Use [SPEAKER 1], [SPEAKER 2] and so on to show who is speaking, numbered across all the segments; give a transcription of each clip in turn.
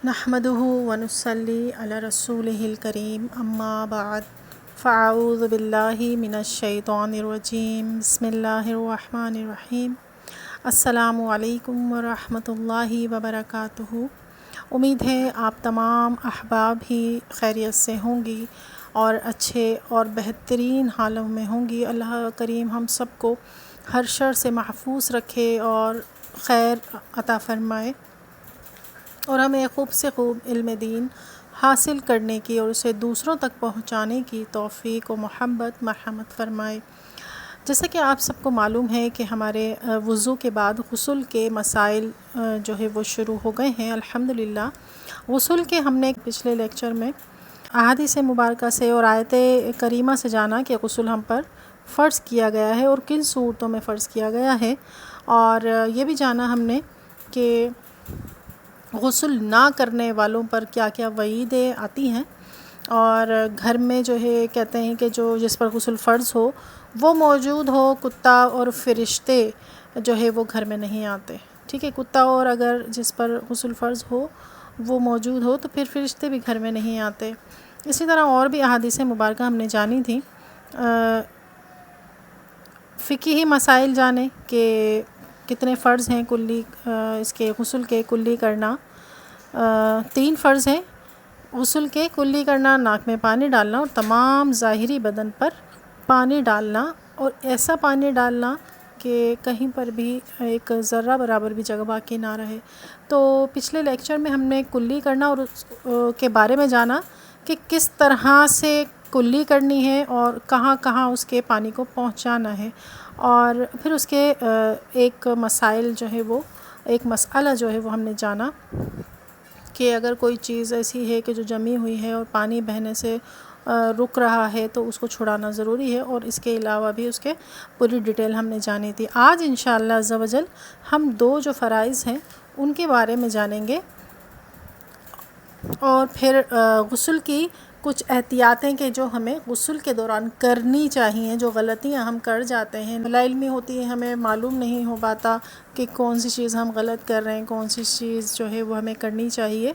[SPEAKER 1] نحمده ونصلي علی رسولہ الکریم اما بعد فاعوذ باللہ من الشیطان الرجیم بسم اللہ الرحمن الرحیم السلام علیکم ورحمۃ اللہ وبرکاتہ۔ امید ہے آپ تمام احباب ہی خیریت سے ہوں گی اور اچھے اور بہترین حالوں میں ہوں گی۔ اللہ کریم ہم سب کو ہر شر سے محفوظ رکھے اور خیر عطا فرمائے اور ہمیں خوب سے خوب علم دین حاصل کرنے کی اور اسے دوسروں تک پہنچانے کی توفیق و محبت مرحمت فرمائے۔ جیسا کہ آپ سب کو معلوم ہے کہ ہمارے وضو کے بعد غسل کے مسائل جو ہے وہ شروع ہو گئے ہیں الحمدللہ۔ غسل کے ہم نے پچھلے لیکچر میں احادیث مبارکہ سے اور آیت کریمہ سے جانا کہ غسل ہم پر فرض کیا گیا ہے اور کن صورتوں میں فرض کیا گیا ہے، اور یہ بھی جانا ہم نے کہ غسل نہ کرنے والوں پر کیا کیا وعیدیں آتی ہیں، اور گھر میں جو ہے کہتے ہیں کہ جو جس پر غسل فرض ہو وہ موجود ہو، کتا اور فرشتے جو ہے وہ گھر میں نہیں آتے، ٹھیک ہے۔ کتا اور اگر جس پر غسل فرض ہو وہ موجود ہو تو پھر فرشتے بھی گھر میں نہیں آتے۔ اسی طرح اور بھی احادیث مبارکہ ہم نے جانی تھیں۔ فقہی مسائل جانے کہ کتنے فرض ہیں کلی اس کے غسل کے کلی کرنا۔ 3 فرض ہیں غسل کے کلی کرنا، ناک میں پانی ڈالنا اور تمام ظاہری بدن پر پانی ڈالنا، اور ایسا پانی ڈالنا کہ کہیں پر بھی ایک ذرہ برابر بھی جگہ باقی نہ رہے۔ تو پچھلے لیکچر میں ہم نے کلی کرنا اور اس کے بارے میں جانا کہ کس طرح سے کلی کرنی ہے اور کہاں کہاں اس کے پانی کو پہنچانا ہے، اور پھر اس کے ایک مسائل جو ہے وہ ایک مسئلہ جو ہے وہ ہم نے جانا کہ اگر کوئی چیز ایسی ہے کہ جو جمی ہوئی ہے اور پانی بہنے سے رک رہا ہے تو اس کو چھڑانا ضروری ہے، اور اس کے علاوہ بھی اس کے پوری ڈیٹیل ہم نے جانی تھی۔ آج انشاءاللہ عز و جل ہم 2 جو فرائض ہیں ان کے بارے میں جانیں گے، اور پھر غسل کی کچھ احتیاطیں کہ جو ہمیں غسل کے دوران کرنی چاہیے، جو غلطیاں ہم کر جاتے ہیں، لا علمی ہوتی ہے، ہمیں معلوم نہیں ہو پاتا کہ کون سی چیز ہم غلط کر رہے ہیں، کون سی چیز جو ہے وہ ہمیں کرنی چاہیے۔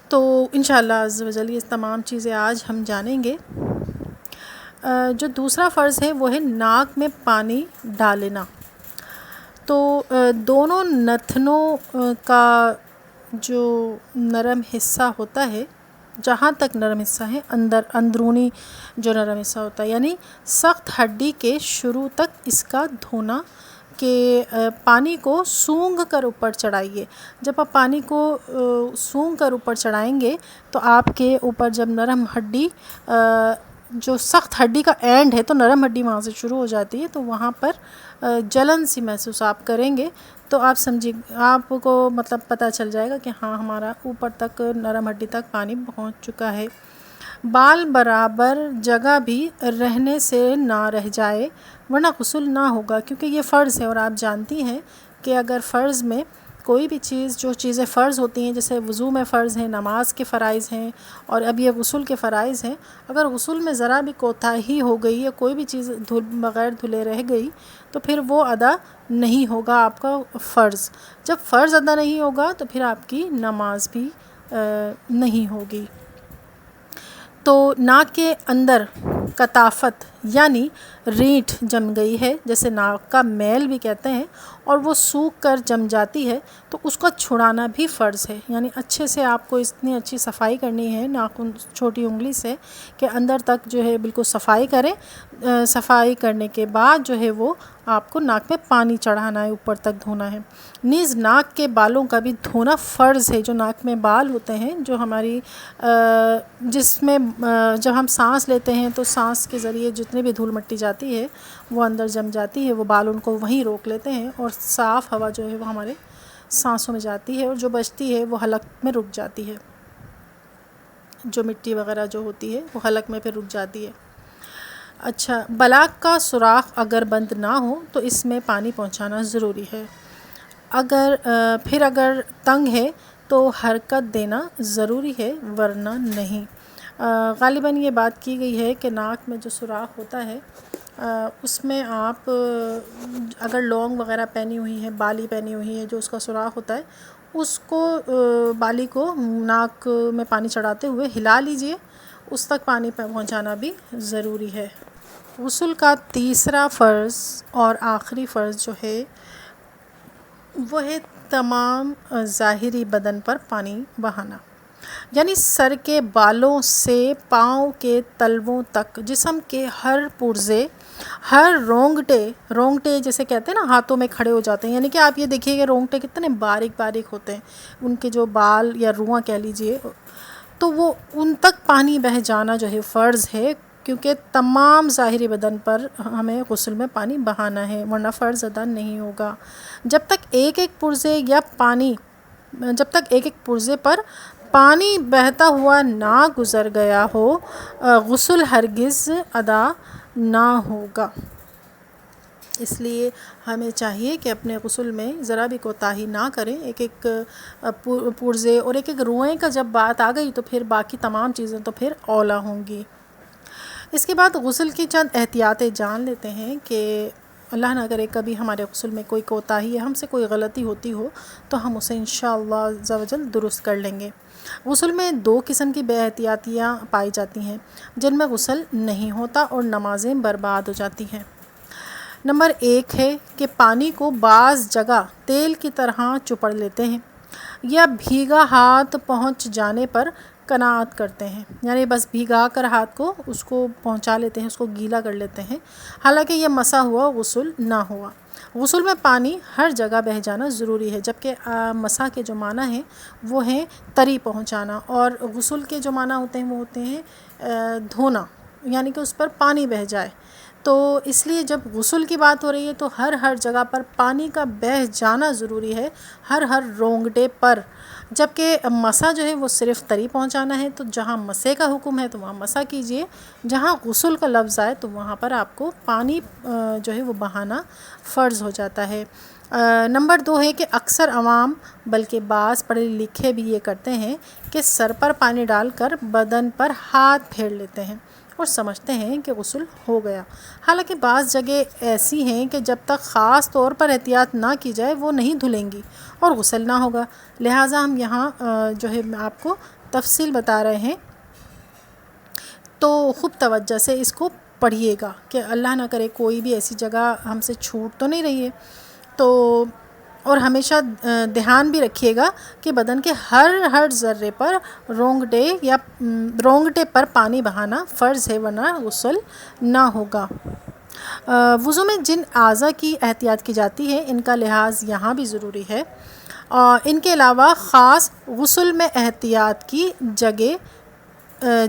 [SPEAKER 1] تو انشاءاللہ عز و جل یہ تمام چیزیں آج ہم جانیں گے۔ جو دوسرا فرض ہے وہ ہے ناک میں پانی ڈالنا۔ تو دونوں نتنوں کا جو نرم حصہ ہوتا ہے، جہاں تک نرم حصہ ہے اندرونی جو نرم حصہ ہوتا ہے، یعنی سخت ہڈی کے شروع تک اس کا دھونا کہ پانی کو سونگھ کر اوپر چڑھائیے۔ جب آپ پانی کو سونگھ کر اوپر چڑھائیں گے تو آپ کے اوپر جب نرم ہڈی جو سخت ہڈی کا اینڈ ہے تو نرم ہڈی وہاں سے شروع ہو جاتی ہے، تو وہاں پر جلن سی محسوس آپ کریں گے تو آپ سمجھیے آپ کو مطلب پتہ چل جائے گا کہ ہاں ہمارا اوپر تک نرم ہڈی تک پانی پہنچ چکا ہے۔ بال برابر جگہ بھی رہنے سے نہ رہ جائے ورنہ غسل نہ ہوگا، کیونکہ یہ فرض ہے، اور آپ جانتی ہیں کہ اگر فرض میں کوئی بھی چیز جو چیزیں فرض ہوتی ہیں، جیسے وضو میں فرض ہیں، نماز کے فرائض ہیں، اور اب یہ غسل کے فرائض ہیں، اگر غسل میں ذرا بھی کوتاہی ہو گئی یا کوئی بھی چیز بغیر دھلے رہ گئی تو پھر وہ ادا نہیں ہوگا آپ کا فرض۔ جب فرض ادا نہیں ہوگا تو پھر آپ کی نماز بھی نہیں ہوگی۔ تو ناک کے اندر کثافت یعنی رینٹ جم گئی ہے، جیسے ناک کا میل بھی کہتے ہیں، اور وہ سوکھ کر جم جاتی ہے تو اس کا چھڑانا بھی فرض ہے، یعنی اچھے سے آپ کو اتنی اچھی صفائی کرنی ہے ناخن چھوٹی انگلی سے کہ اندر تک جو ہے بالکل صفائی کریں۔ صفائی کرنے کے بعد جو ہے وہ آپ کو ناک میں پانی چڑھانا ہے، اوپر تک دھونا ہے۔ نیز ناک کے بالوں کا بھی دھونا فرض ہے۔ جو ناک میں بال ہوتے ہیں، جو ہماری جس میں جب ہم سانس لیتے ہیں تو سانس کے ذریعے جتنی بھی دھول مٹی جاتی ہے وہ اندر جم جاتی ہے، وہ بال ان کو وہیں روک لیتے ہیں، اور صاف ہوا جو ہے وہ ہمارے سانسوں میں جاتی ہے، اور جو بچتی ہے وہ حلق میں رک جاتی ہے، جو مٹی وغیرہ جو ہوتی ہے وہ حلق میں پھر رک جاتی ہے۔ اچھا، بلاک کا سوراخ اگر بند نہ ہو تو اس میں پانی پہنچانا ضروری ہے۔ اگر تنگ ہے تو حرکت دینا ضروری ہے ورنہ نہیں۔ غالباً یہ بات کی گئی ہے کہ ناک میں جو سوراخ ہوتا ہے اس میں آپ اگر لونگ وغیرہ پہنی ہوئی ہیں، بالی پہنی ہوئی ہے، جو اس کا سوراخ ہوتا ہے اس کو بالی کو ناک میں پانی چڑھاتے ہوئے ہلا لیجئے، اس تک پانی پہنچانا بھی ضروری ہے۔ غسل کا تیسرا فرض اور آخری فرض جو ہے وہ ہے تمام ظاہری بدن پر پانی بہانا، یعنی سر کے بالوں سے پاؤں کے تلووں تک جسم کے ہر پرزے، ہر رونگٹے جیسے کہتے ہیں نا، ہاتھوں میں کھڑے ہو جاتے ہیں، یعنی کہ آپ یہ دیکھیے کہ رونگٹے کتنے باریک باریک ہوتے ہیں، ان کے جو بال یا رواں کہہ لیجئے، تو وہ ان تک پانی بہہ جانا جو ہے فرض ہے، کیونکہ تمام ظاہری بدن پر ہمیں غسل میں پانی بہانا ہے، ورنہ فرض ادا نہیں ہوگا۔ جب تک ایک ایک پرزے پر پانی بہتا ہوا نہ گزر گیا ہو، غسل ہرگز ادا نہ ہوگا۔ اس لیے ہمیں چاہیے کہ اپنے غسل میں ذرا بھی کوتاہی نہ کریں، ایک ایک پرزے اور ایک ایک روئیں کا جب بات آ گئی تو پھر باقی تمام چیزیں تو پھر اولیٰ ہوں گی۔ اس کے بعد غسل کی چند احتیاطیں جان لیتے ہیں کہ اللہ نہ کرے کبھی ہمارے غسل میں کوئی کوتاہی یا ہم سے کوئی غلطی ہوتی ہو تو ہم اسے انشاءاللہ عز و جل درست کر لیں گے۔ غسل میں 2 قسم کی بے احتیاطیاں پائی جاتی ہیں جن میں غسل نہیں ہوتا اور نمازیں برباد ہو جاتی ہیں۔ نمبر 1 ہے کہ پانی کو بعض جگہ تیل کی طرح چپڑ لیتے ہیں یا بھیگا ہاتھ پہنچ جانے پر قناعت کرتے ہیں، یعنی بس بھیگا کر ہاتھ کو اس کو پہنچا لیتے ہیں، اس کو گیلا کر لیتے ہیں، حالانکہ یہ مسا ہوا غسل نہ ہوا۔ غسل میں پانی ہر جگہ بہہ جانا ضروری ہے، جبکہ مسا کے جو معنی ہیں وہ ہیں تری پہنچانا، اور غسل کے جو معنی ہوتے ہیں وہ ہوتے ہیں دھونا، یعنی کہ اس پر پانی بہہ جائے۔ تو اس لیے جب غسل کی بات ہو رہی ہے تو ہر جگہ پر پانی کا بہہ جانا ضروری ہے، ہر رونگٹے پر، جبکہ مسا جو ہے وہ صرف تری پہنچانا ہے۔ تو جہاں مسے کا حکم ہے تو وہاں مسا کیجئے، جہاں غسل کا لفظ آئے تو وہاں پر آپ کو پانی جو ہے وہ بہانا فرض ہو جاتا ہے۔ نمبر 2 ہے کہ اکثر عوام بلکہ بعض پڑھے لکھے بھی یہ کرتے ہیں کہ سر پر پانی ڈال کر بدن پر ہاتھ پھیر لیتے ہیں اور سمجھتے ہیں کہ غسل ہو گیا، حالانکہ بعض جگہ ایسی ہیں کہ جب تک خاص طور پر احتیاط نہ کی جائے وہ نہیں دھلیں گی اور غسل نہ ہوگا۔ لہٰذا ہم یہاں جو ہے آپ کو تفصیل بتا رہے ہیں، تو خوب توجہ سے اس کو پڑھیے گا کہ اللہ نہ کرے کوئی بھی ایسی جگہ ہم سے چھوٹ تو نہیں رہی ہے۔ تو اور ہمیشہ دھیان بھی رکھیے گا کہ بدن کے ہر ذرے پر رونگٹے پر پانی بہانا فرض ہے، ورنہ غسل نہ ہوگا۔ وضو میں جن اعضاء کی احتیاط کی جاتی ہے ان کا لحاظ یہاں بھی ضروری ہے، اور ان کے علاوہ خاص غسل میں احتیاط کی جگہ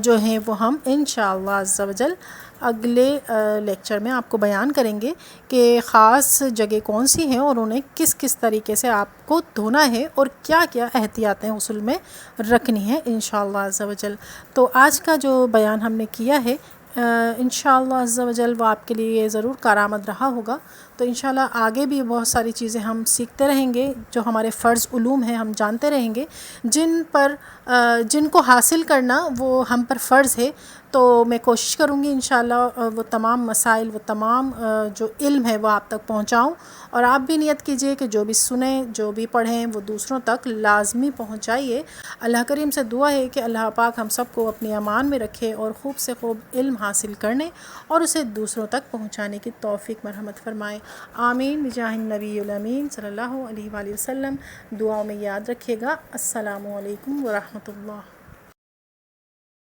[SPEAKER 1] جو ہیں وہ ہم انشاءاللہ عز و جل اگلے لیکچر میں آپ کو بیان کریں گے کہ خاص جگہ کون سی ہیں اور انہیں کس کس طریقے سے آپ کو دھونا ہے اور کیا کیا احتیاطیں غسل میں رکھنی ہیں انشاءاللہ عز و جل۔ تو آج کا جو بیان ہم نے کیا ہے انشاءاللہ عز و جل وہ آپ کے لیے ضرور کارآمد رہا ہوگا۔ تو انشاءاللہ آگے بھی بہت ساری چیزیں ہم سیکھتے رہیں گے، جو ہمارے فرض علوم ہیں ہم جانتے رہیں گے، جن کو حاصل کرنا وہ ہم پر فرض ہے۔ تو میں کوشش کروں گی انشاءاللہ وہ تمام مسائل، وہ تمام جو علم ہے وہ آپ تک پہنچاؤں، اور آپ بھی نیت کیجئے کہ جو بھی سنیں، جو بھی پڑھیں وہ دوسروں تک لازمی پہنچائیے۔ اللہ کریم سے دعا ہے کہ اللہ پاک ہم سب کو اپنی امان میں رکھے اور خوب سے خوب علم حاصل کرنے اور اسے دوسروں تک پہنچانے کی توفیق مرحمت فرمائے۔ آمین بجاہ النبی الامین صلی اللہ علیہ وآلہ وسلم۔ دعاؤں میں یاد رکھیے گا۔ السلام علیکم ورحمۃ اللہ۔